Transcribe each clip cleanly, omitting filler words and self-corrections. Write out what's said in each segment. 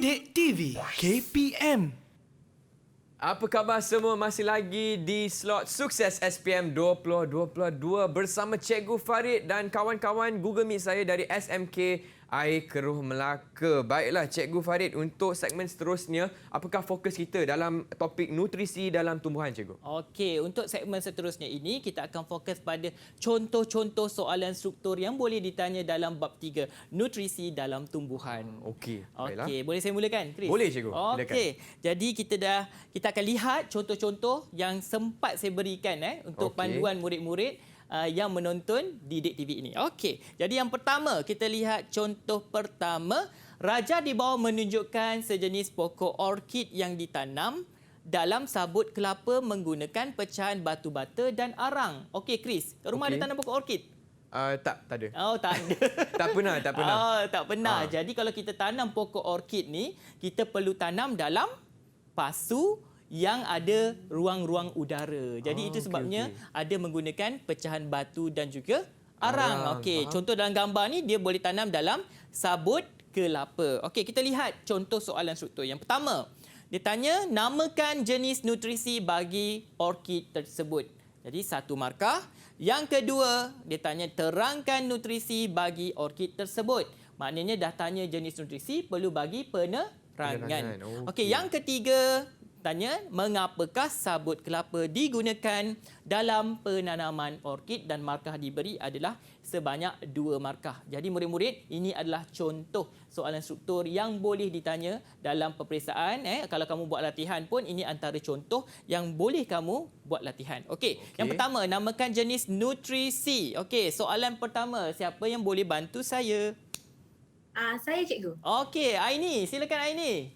Didik TV KPM. Apa khabar semua? Masih lagi di slot Sukses SPM 2022 bersama Cikgu Farid dan kawan-kawan Google Meet saya dari SMK Air Keruh Melaka. Baiklah Cikgu Farid, untuk segmen seterusnya, apakah fokus kita dalam topik nutrisi dalam tumbuhan, Cikgu? Okey, untuk segmen seterusnya ini kita akan fokus pada contoh-contoh soalan struktur yang boleh ditanya dalam bab 3, nutrisi dalam tumbuhan. Okey, baiklah. Okey, boleh saya mulakan, Chris? Boleh, Cikgu. Silakan. Okey. Jadi kita akan lihat contoh-contoh yang sempat saya berikan untuk Okey. panduan murid-murid yang menonton Didik TV ini. Okey. Jadi yang pertama, kita lihat contoh pertama. Raja di bawah menunjukkan sejenis pokok orkid yang ditanam dalam sabut kelapa menggunakan pecahan batu bata dan arang. Okey, Chris. Kat rumah Okey. ada tanam pokok orkid? Tak ada. Oh, tak ada. Tak pernah. Oh, tak pernah. Jadi kalau kita tanam pokok orkid ni, kita perlu tanam dalam pasu yang ada ruang-ruang udara. Jadi itu sebabnya ada menggunakan pecahan batu dan juga arang. Okey, faham. contoh dalam gambar ni dia boleh tanam dalam sabut kelapa. Okey, kita lihat contoh soalan struktur. Yang pertama, dia tanya namakan jenis nutrisi bagi orkid tersebut. Jadi satu markah. Yang kedua, dia tanya terangkan nutrisi bagi orkid tersebut. Maknanya dah tanya jenis nutrisi, perlu bagi penerangan. Okey, yang ketiga, tanya mengapakah sabut kelapa digunakan dalam penanaman orkid, dan markah diberi adalah sebanyak 2 markah. Jadi murid-murid, ini adalah contoh soalan struktur yang boleh ditanya dalam peperiksaan. Kalau kamu buat latihan pun, ini antara contoh yang boleh kamu buat latihan. Okey, yang pertama, namakan jenis nutrisi. Okey, soalan pertama, siapa yang boleh bantu saya? Saya cikgu. Okey, Aini, silakan Aini.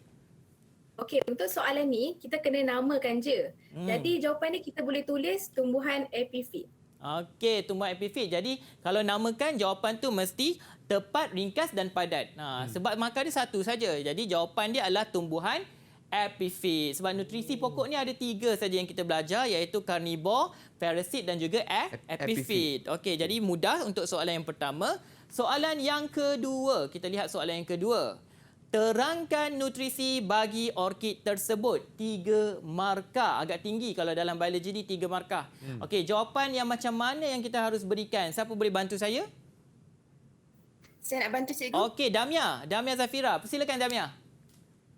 Okey, untuk soalan ni kita kena namakan je. Jadi jawapan ni kita boleh tulis tumbuhan epifit. Okey, tumbuhan epifit. Jadi kalau namakan, jawapan tu mesti tepat, ringkas dan padat. Sebab markah dia satu saja. Jadi jawapan dia adalah tumbuhan epifit. Sebab nutrisi pokok ni ada 3 saja yang kita belajar, iaitu karnivor, parasit dan juga epifit. Okey, jadi mudah untuk soalan yang pertama. Soalan yang kedua, kita lihat soalan yang kedua. Terangkan nutrisi bagi orkid tersebut. 3 markah. Agak tinggi kalau dalam biologi ni 3 markah. Okey, jawapan yang macam mana yang kita harus berikan? Siapa boleh bantu saya? Saya nak bantu cikgu. Okey, Damia. Damia Zafira. Persilakan Damia.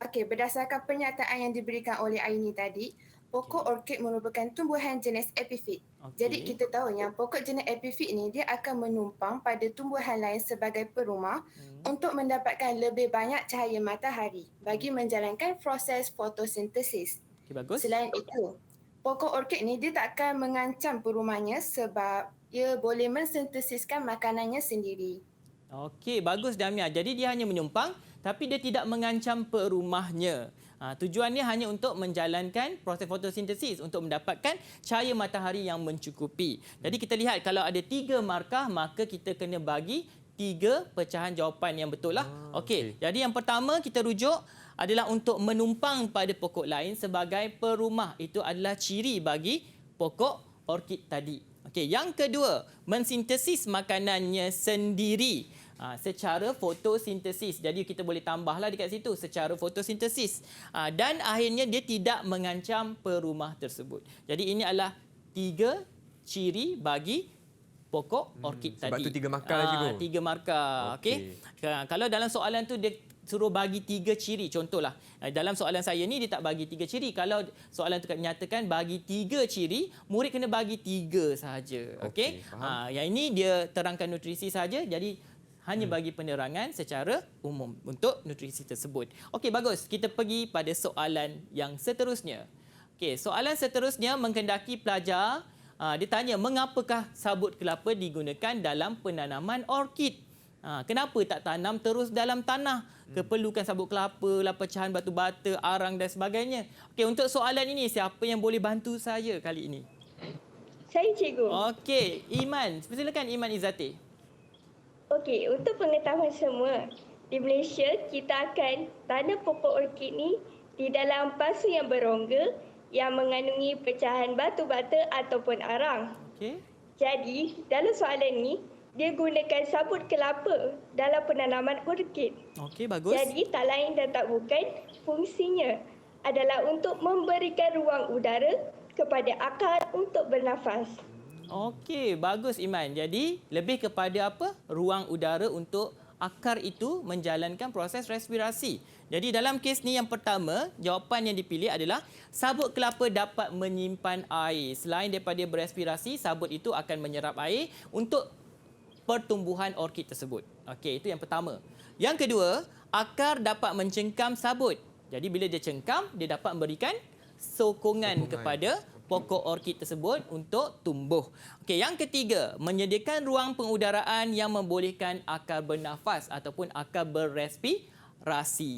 Okey, berdasarkan pernyataan yang diberikan oleh Aini tadi, pokok orkid merupakan tumbuhan jenis epifit. Jadi kita tahu yang pokok jenis epifit ni dia akan menumpang pada tumbuhan lain sebagai perumah untuk mendapatkan lebih banyak cahaya matahari bagi menjalankan proses fotosintesis. Okey, bagus. Selain itu, pokok orkid ni dia tak akan mengancam perumahnya sebab ia boleh mensintesiskan makanannya sendiri. Okey, bagus Damia. Jadi dia hanya menyumpang tapi dia tidak mengancam perumahnya. Tujuannya hanya untuk menjalankan proses fotosintesis untuk mendapatkan cahaya matahari yang mencukupi. Jadi kita lihat kalau ada 3 markah, maka kita kena bagi 3 pecahan jawapan yang betul lah. Okey, jadi yang pertama kita rujuk adalah untuk menumpang pada pokok lain sebagai perumah. Itu adalah ciri bagi pokok orkid tadi. Okey, yang kedua, mensintesis makanannya sendiri. Secara fotosintesis. Jadi kita boleh tambahlah dekat situ secara fotosintesis. Dan akhirnya dia tidak mengancam perumah tersebut. Jadi ini adalah 3 ciri bagi pokok orkid tadi. Sebab tu 3 markah lah, cikgu. 3 markah. Okey. Kalau dalam soalan tu dia suruh bagi 3 ciri, contohlah. Dalam soalan saya ni dia tak bagi 3 ciri. Kalau soalan tu menyatakan bagi 3 ciri, murid kena bagi 3 sahaja. Okey. Yang ini dia terangkan nutrisi saja. Jadi hanya bagi penerangan secara umum untuk nutrisi tersebut. Okey, bagus. Kita pergi pada soalan yang seterusnya. Okey, soalan seterusnya menghendaki pelajar ditanya mengapakah sabut kelapa digunakan dalam penanaman orkid. Kenapa tak tanam terus dalam tanah? Keperlukan sabut kelapa, pecahan batu bata, arang dan sebagainya. Okey, untuk soalan ini siapa yang boleh bantu saya kali ini? Saya cikgu. Okey, Iman. Silakan Iman Izzati. Okey, untuk pengetahuan semua, di Malaysia kita akan tanam pokok orkid ni di dalam pasu yang berongga yang mengandungi pecahan batu bata ataupun arang. Okey. Jadi, dalam soalan ni, dia gunakan sabut kelapa dalam penanaman orkid. Okey, bagus. Jadi tak lain dan tak bukan, fungsinya adalah untuk memberikan ruang udara kepada akar untuk bernafas. Okey, bagus Iman. Jadi lebih kepada apa? Ruang udara untuk akar itu menjalankan proses respirasi. Jadi dalam kes ni yang pertama, jawapan yang dipilih adalah sabut kelapa dapat menyimpan air. Selain daripada berespirasi, sabut itu akan menyerap air untuk pertumbuhan orkid tersebut. Okey, itu yang pertama. Yang kedua, akar dapat mencengkam sabut. Jadi bila dia cengkam, dia dapat memberikan sokongan kepada pokok orkid tersebut untuk tumbuh. Okey, yang ketiga, menyediakan ruang pengudaraan yang membolehkan akar bernafas ataupun akar berrespirasi.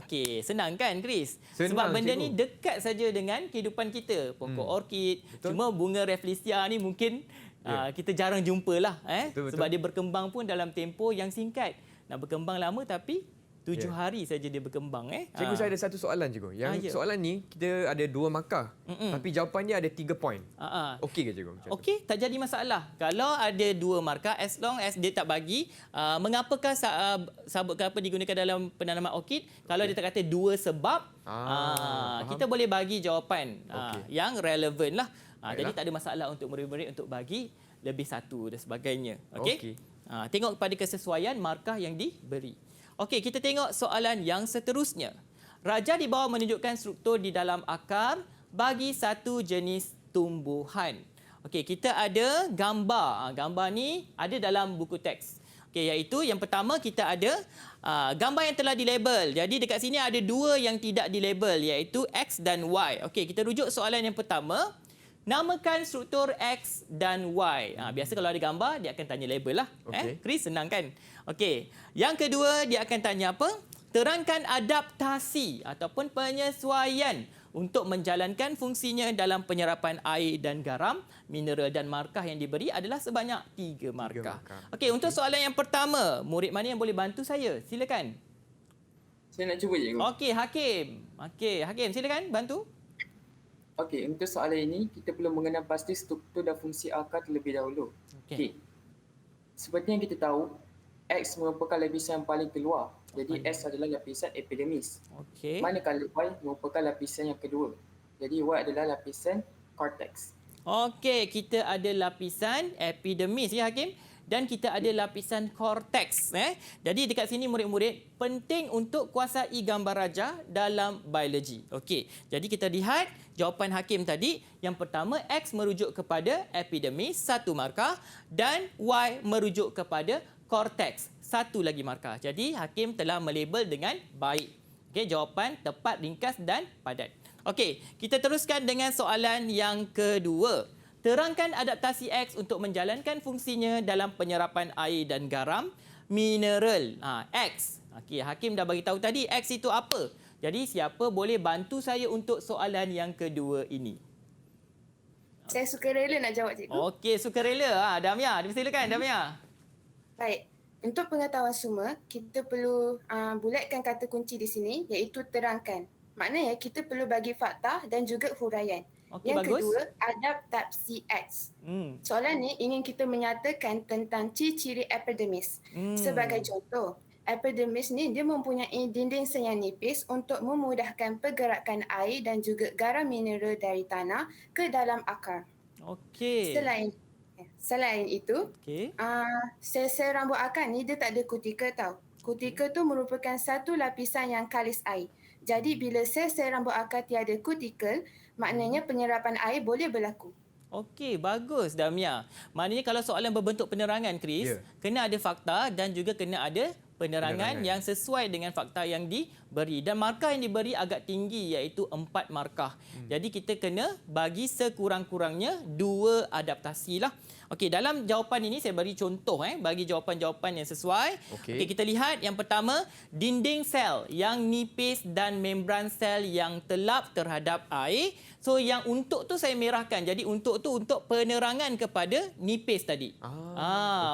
Okey, senang kan Chris? Senang, Sebab benda cikgu. ni dekat saja dengan kehidupan kita. Pokok orkid, Betul. cuma bunga Rafflesia ni mungkin kita jarang jumpalah Betul, sebab betul. dia berkembang pun dalam tempoh yang singkat. Nak berkembang lama tapi 7 hari saja dia berkembang Cikgu, saya ada satu soalan cikgu. Yang ya. soalan ni kita ada 2 markah. Tapi jawapan dia ada 3 poin. Okey ke cikgu? Macam tu? Okey, tak jadi masalah. Kalau ada 2 markah, as long as dia tak bagi, mengapakah sabut kelapa digunakan dalam penanaman orkid? Kalau dia tak kata 2 sebab, faham. kita boleh bagi jawapan Okey. yang relevan lah. Jadi Baiklah. tak ada masalah untuk murid-murid untuk bagi lebih satu dan sebagainya. Okey? Okey. Tengok kepada kesesuaian markah yang diberi. Okey, kita tengok soalan yang seterusnya. Raja di bawah menunjukkan struktur di dalam akar bagi satu jenis tumbuhan. Okey, kita ada gambar. Gambar ni ada dalam buku teks. Okey, iaitu yang pertama kita ada gambar yang telah dilabel. Jadi dekat sini ada 2 yang tidak dilabel, iaitu X dan Y. Okey, kita rujuk soalan yang pertama. Namakan struktur X dan Y. Biasa kalau ada gambar, dia akan tanya label lah. Okey. Chris, senang kan? Okey. Yang kedua, dia akan tanya apa? Terangkan adaptasi ataupun penyesuaian untuk menjalankan fungsinya dalam penyerapan air dan garam, mineral dan markah yang diberi adalah sebanyak 3 markah. Okey, untuk soalan yang pertama, murid mana yang boleh bantu saya? Silakan. Saya nak cuba cikgu. Okey, Hakim. Okey, Hakim, silakan bantu. Okey, untuk soalan ini kita perlu mengenal pasti struktur dan fungsi akar terlebih dahulu. Okey. Seperti yang kita tahu, X merupakan lapisan yang paling keluar. Jadi S adalah lapisan epidermis. Okey. Manakala Y merupakan lapisan yang kedua. Jadi Y adalah lapisan cortex. Okey, kita ada lapisan epidermis ya Hakim, dan kita ada lapisan korteks. Jadi dekat sini murid-murid penting untuk kuasai gambar raja dalam biologi. Okey, jadi kita lihat jawapan Hakim tadi. Yang pertama, X merujuk kepada epidermis, 1 markah, dan Y merujuk kepada korteks, 1 lagi markah. Jadi Hakim telah melabel dengan baik. Okey, jawapan tepat, ringkas dan padat. Okey, kita teruskan dengan soalan yang kedua. Terangkan adaptasi X untuk menjalankan fungsinya dalam penyerapan air dan garam, mineral. X. Okey, Hakim dah bagi tahu tadi X itu apa. Jadi siapa boleh bantu saya untuk soalan yang kedua ini? Saya suka rela nak jawab, cikgu. Okey, sukarela. Damia, silakan Damia. Baik. Untuk pengetahuan semua, kita perlu bulatkan kata kunci di sini, iaitu terangkan. Maknanya kita perlu bagi fakta dan juga huraian. Okey, Yang bagus. kedua, adaptasi X. Soalan ni ingin kita menyatakan tentang ciri-ciri epidermis. Sebagai contoh, epidermis ni dia mempunyai dinding sel yang nipis untuk memudahkan pergerakan air dan juga garam mineral dari tanah ke dalam akar. Okey. Selain itu, Okey. sel-sel rambut akar ni dia tak ada kutikel tau. Kutikel tu merupakan satu lapisan yang kalis air. Jadi bila sel-sel rambut akar tiada kutikel, maknanya penyerapan air boleh berlaku. Okey, bagus Damia. Maknanya kalau soalan berbentuk penerangan, Chris, kena ada fakta dan juga kena ada penerangan yang sesuai dengan fakta yang diberi. Dan markah yang diberi agak tinggi, iaitu 4 markah. Jadi kita kena bagi sekurang-kurangnya 2 adaptasi lah. Okey, dalam jawapan ini saya beri contoh bagi jawapan-jawapan yang sesuai. Okey, kita lihat yang pertama, dinding sel yang nipis dan membran sel yang telap terhadap air. So yang untuk tu saya merahkan. Jadi untuk tu untuk penerangan kepada nipis tadi.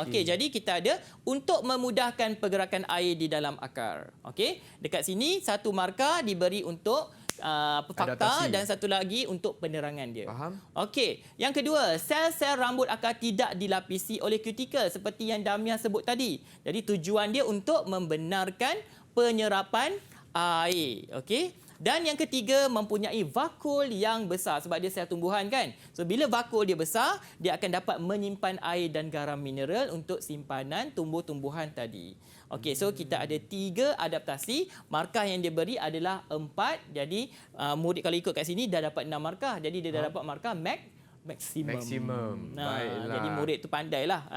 Okey, jadi kita ada untuk memudahkan pergerakan air di dalam akar. Okey, dekat sini 1 markah diberi untuk fakta Adaptasi. dan satu lagi untuk penerangan dia. Faham. Okey, yang kedua, sel-sel rambut akan tidak dilapisi oleh kutikel seperti yang Damia sebut tadi. Jadi tujuan dia untuk membenarkan penyerapan air. Okey. Dan yang ketiga, mempunyai vakul yang besar sebab dia sel tumbuhan kan. So bila vakul dia besar, dia akan dapat menyimpan air dan garam mineral untuk simpanan tumbuh-tumbuhan tadi. Okey, so kita ada 3 adaptasi. Markah yang dia beri adalah 4. Jadi murid kalau ikut kat sini dah dapat 6 markah. Jadi dia dah dapat markah maksimum. Baiklah. Jadi murid tu pandailah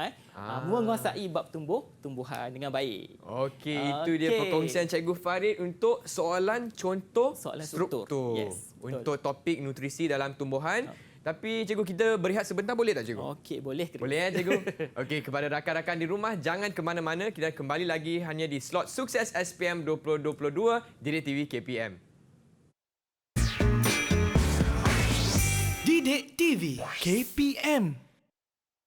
menguasai bab tumbuhan dengan baik. Okey, itu dia Okey. perkongsian Cikgu Farid untuk soalan contoh Soalan struktur. Yes, betul. untuk topik nutrisi dalam tumbuhan. Tapi cikgu, kita berehat sebentar boleh tak cikgu? Okey, boleh. Boleh cikgu? Okey, kepada rakan-rakan di rumah, jangan ke mana-mana. Kita kembali lagi hanya di slot Sukses SPM 2022 DITV KPM. Didik TV KPM